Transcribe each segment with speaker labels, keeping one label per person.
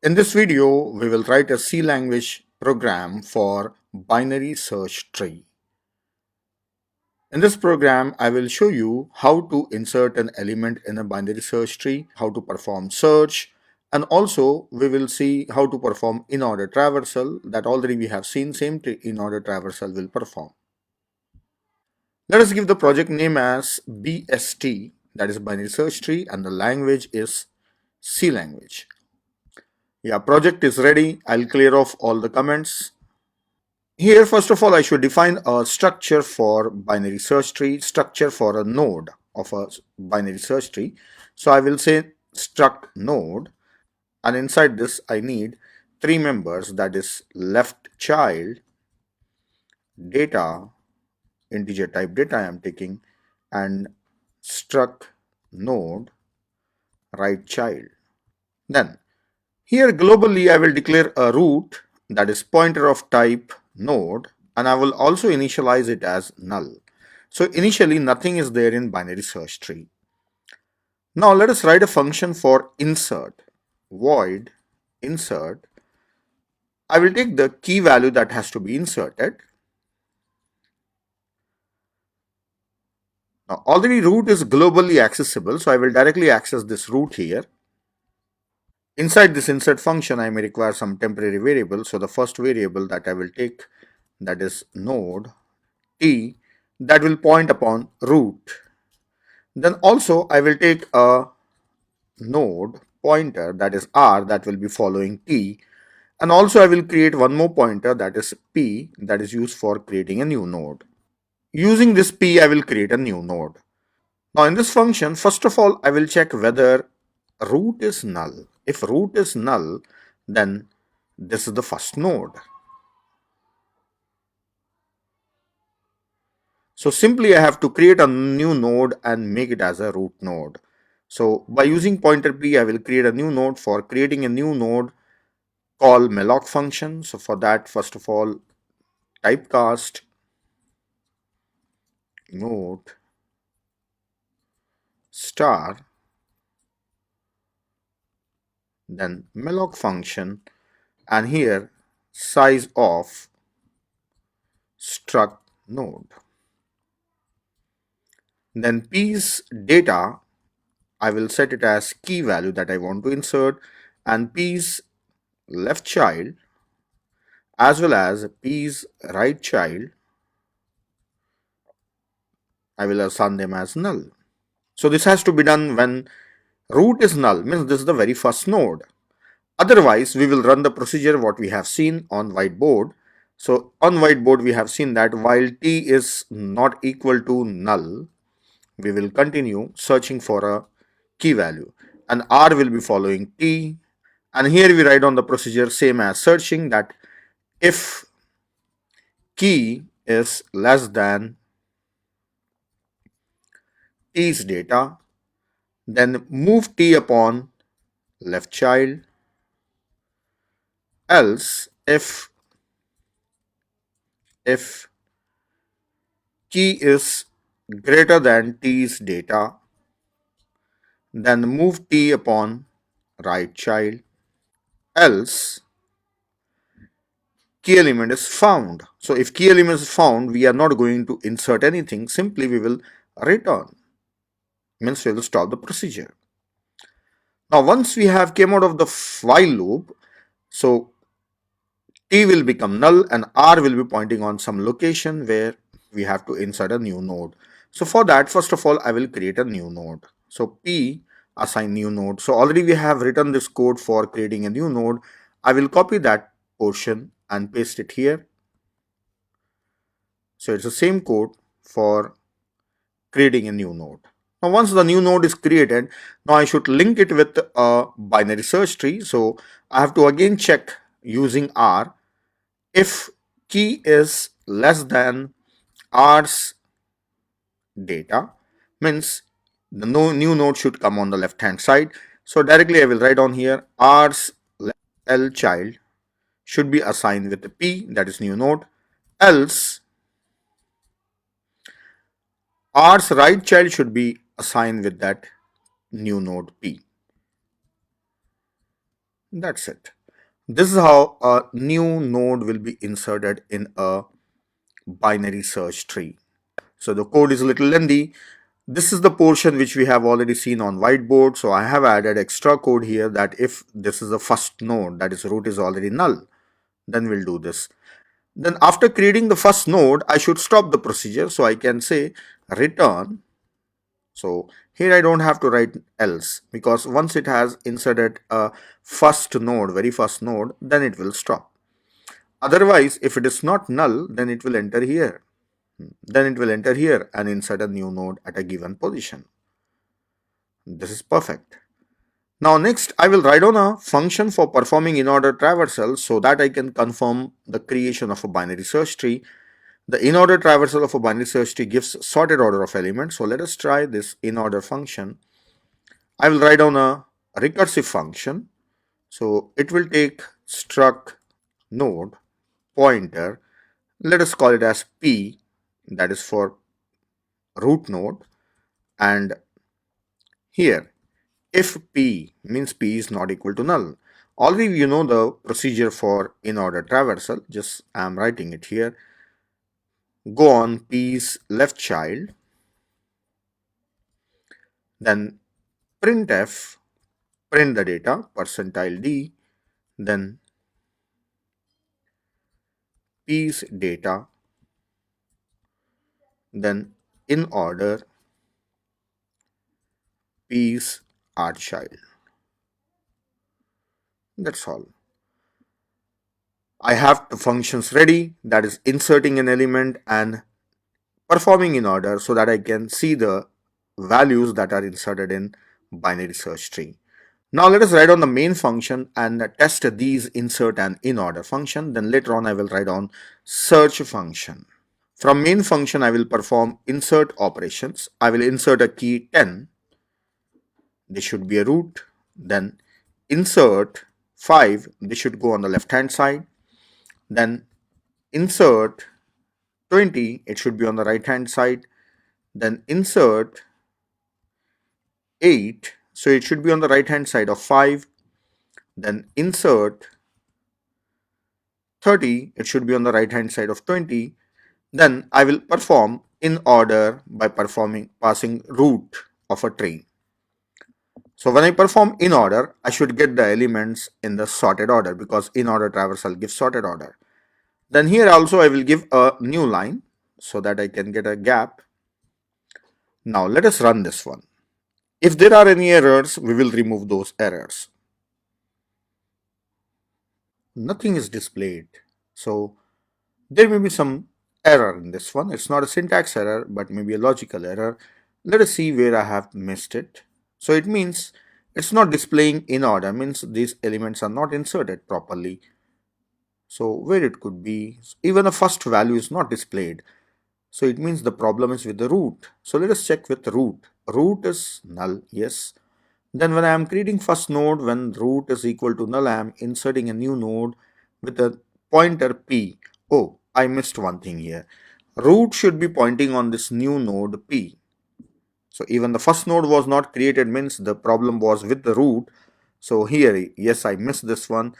Speaker 1: In this video, we will write a C language program for binary search tree. In this program, I will show you how to insert an element in a binary search tree, how to perform search, and also we will see how to perform in-order traversal that already we have seen same in-order traversal will perform. Let us give the project name as BST, that is binary search tree, and the language is C language. Yeah, project is ready. I'll clear off all the comments. Here, first of all, I should define a structure for binary search tree, structure for a node of a binary search tree. So I will say struct node, and inside this I need three members, that is left child, data, integer type data I am taking, and struct node right child. Then here globally I will declare a root, that is pointer of type node, and I will also initialize it as null. So initially nothing is there in binary search tree. Now let us write a function for insert. Void insert. I will take the key value that has to be inserted. Now already root is globally accessible, so I will directly access this root here. Inside this insert function, I may require some temporary variable. So the first variable that I will take, that is node t, that will point upon root. Then also I will take a node pointer, that is r, that will be following t, and also I will create one more pointer, that is p, that is used for creating a new node. Using this p, I will create a new node. Now in this function, first of all, I will check whether root is null. If root is null, then this is the first node. So simply I have to create a new node and make it as a root node. So by using pointer p, I will create a new node. For creating a new node, call malloc function. So for that, first of all, typecast node star, then malloc function, and here size of struct node. Then p's data, I will set it as key value that I want to insert, and p's left child as well as p's right child, I will assign them as null. So this has to be done when root is null, means this is the very first node. Otherwise, we will run the procedure what we have seen on whiteboard. So on whiteboard, we have seen that while t is not equal to null, we will continue searching for a key value, and r will be following t. And here we write on the procedure same as searching, that if key is less than t's data, then move t upon left child, else if key is greater than t's data, then move t upon right child, else key element is found. So if key element is found, we are not going to insert anything, simply we will return, means we will stop the procedure. Now once we have came out of the while loop, so t will become null and r will be pointing on some location where we have to insert a new node. So for that, first of all, I will create a new node. So p assign new node. So already we have written this code for creating a new node. I will copy that portion and paste it here. So it's the same code for creating a new node. Now once the new node is created, now I should link it with a binary search tree. So I have to again check using r if key is less than r's data, means the new node should come on the left hand side. So directly I will write on here r's l child should be assigned with the p, that is new node, else r's right child should be assigned with that new node p. That's it. This is how a new node will be inserted in a binary search tree. So the code is a little lengthy. This is the portion which we have already seen on whiteboard. So I have added extra code here that if this is the first node, that is root is already null, then we'll do this. Then after creating the first node, I should stop the procedure. So I can say return. So here I don't have to write else, because once it has inserted a first node, very first node, then it will stop. Otherwise, if it is not null, then it will enter here. Then it will enter here and insert a new node at a given position. This is perfect. Now next, I will write on a function for performing in-order traversal so that I can confirm the creation of a binary search tree. The in-order traversal of a binary search tree gives sorted order of elements. So let us try this in-order function. I will write on a recursive function. So it will take struct node pointer. Let us call it as P, that is for root node, and here if P means P is not equal to null. Already you know the procedure for in-order traversal, just I am writing it here. Go on P's left child, then printf, print the data, %d, then P's data, then in order P's r child. That's all. I have the functions ready, that is inserting an element and performing in order so that I can see the values that are inserted in binary search tree. Now let us write on the main function and test these insert and in order function. Then later on I will write on search function. From main function I will perform insert operations. I will insert a key 10. This should be a root. Then insert 5. This should go on the left hand side. Then insert 20, it should be on the right hand side. Then insert 8, so it should be on the right hand side of 5. Then insert 30, it should be on the right hand side of 20. Then I will perform in order by passing root of a tree. So when I perform in order, I should get the elements in the sorted order, because in order traversal gives sorted order. Then here also I will give a new line so that I can get a gap. Now let us run this one. If there are any errors, we will remove those errors. Nothing is displayed. So there may be some error in this one. It's not a syntax error, but maybe a logical error. Let us see where I have missed it. So it means it's not displaying in order, means these elements are not inserted properly. So where it could be, even a first value is not displayed. So it means the problem is with the root. So let us check with the root. Root is null, yes. Then when I am creating first node, when root is equal to null, I am inserting a new node with a pointer P. Oh, I missed one thing here. Root should be pointing on this new node P. So even the first node was not created, means the problem was with the root. So here, yes, I missed this one.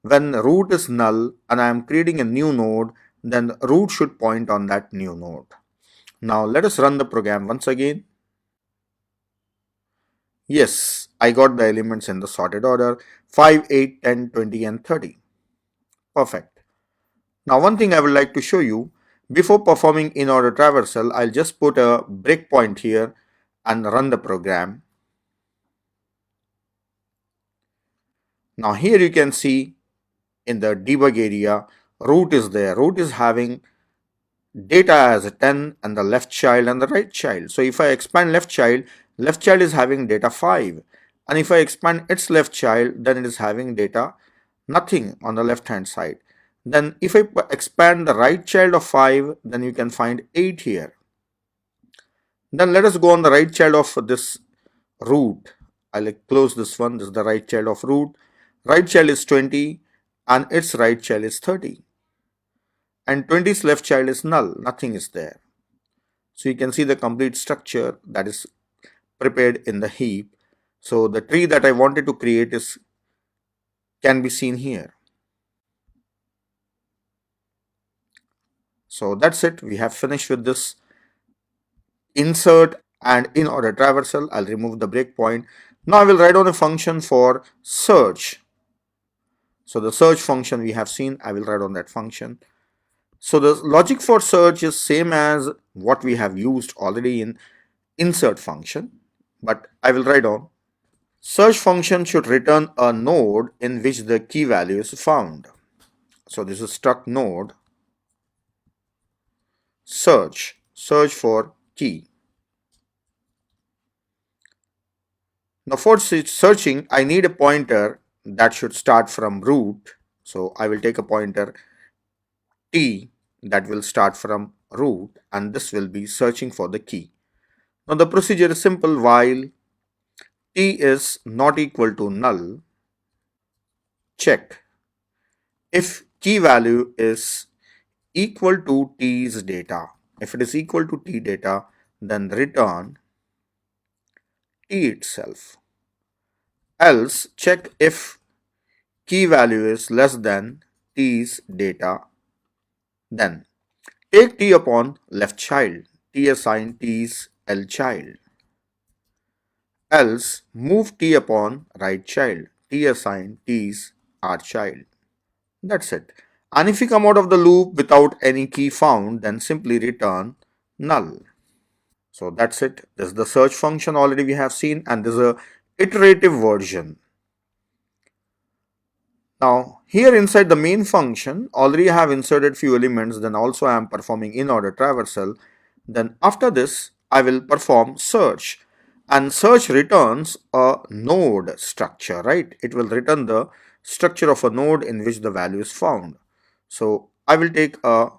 Speaker 1: When root is null and I am creating a new node, then root should point on that new node. Now let us run the program once again. Yes, I got the elements in the sorted order 5, 8, 10, 20 and 30. Perfect. Now one thing I would like to show you, before performing in order traversal, I'll just put a breakpoint here and run the program. Now here you can see in the debug area, root is there. Root is having data as a 10 and the left child and the right child. So if I expand left child is having data 5. And if I expand its left child, then it is having data nothing on the left hand side. Then if I expand the right child of 5, then you can find 8 here. Then let us go on the right child of this root. I'll close this one. This is the right child of root. Right child is 20 and its right child is 30. And 20's left child is null. Nothing is there. So you can see the complete structure that is prepared in the heap. So the tree that I wanted to create is can be seen here. So that's it. We have finished with this insert and in order traversal. I'll remove the breakpoint. Now I will write on a function for search. So the search function we have seen, I will write on that function. So the logic for search is same as what we have used already in insert function, but I will write on search function should return a node in which the key value is found. So this is struct node search for key. Now for searching, I need a pointer that should start from root. So I will take a pointer t that will start from root, and this will be searching for the key. Now the procedure is simple. While t is not equal to null, check if key value is equal to t's data. If it is equal to t data, then return t itself. Else check if key value is less than t's data. Then take t upon left child, t assign t's L child. Else move t upon right child, t assign t's R child. That's it. And if we come out of the loop without any key found, then simply return null. So that's it. This is the search function already we have seen, and this is a iterative version. Now here inside the main function, already I have inserted few elements, then also I am performing in order traversal. Then after this, I will perform search, and search returns a node structure, right? It will return the structure of a node in which the value is found. So I will take a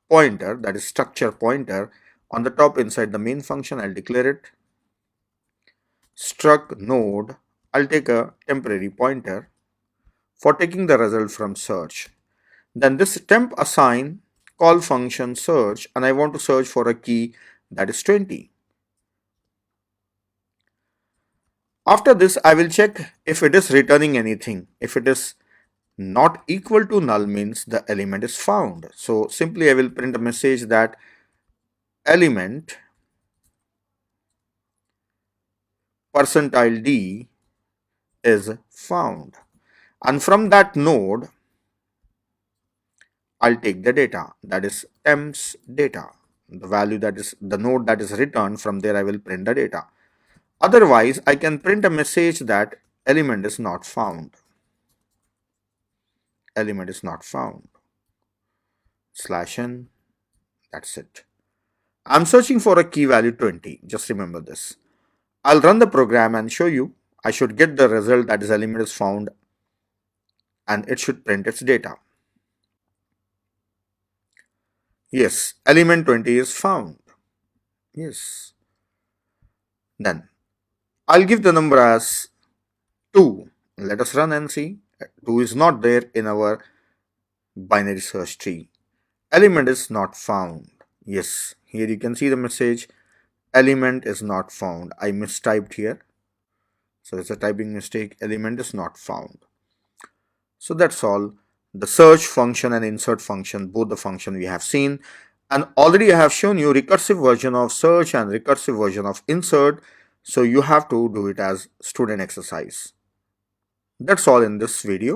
Speaker 1: pointer, that is structure pointer, on the top inside the main function. I'll declare it struct node. I'll take a temporary pointer for taking the result from search. Then this temp assign call function search, and I want to search for a key that is 20. After this, I will check if it is returning anything. If it is not equal to null, means the element is found. So simply I will print a message that element %d is found, and from that node I'll take the data, that is temps data, the value that is the node that is returned. From there I will print the data. Otherwise I can print a message that element is not found. Element is not found /n. That's it. I'm searching for a key value 20. Just remember this. I'll run the program and show you. I should get the result, that is element is found, and it should print its data. Yes, element 20 is found. Yes. Then I'll give the number as 2. Let us run and see. 2 is not there in our binary search tree. Element is not found. Yes, here you can see the message element is not found. I mistyped here. So it's a typing mistake. Element is not found. So that's all. The search function and insert function, both the function we have seen, and already I have shown you recursive version of search and recursive version of insert. So you have to do it as student exercise. That's all in this video.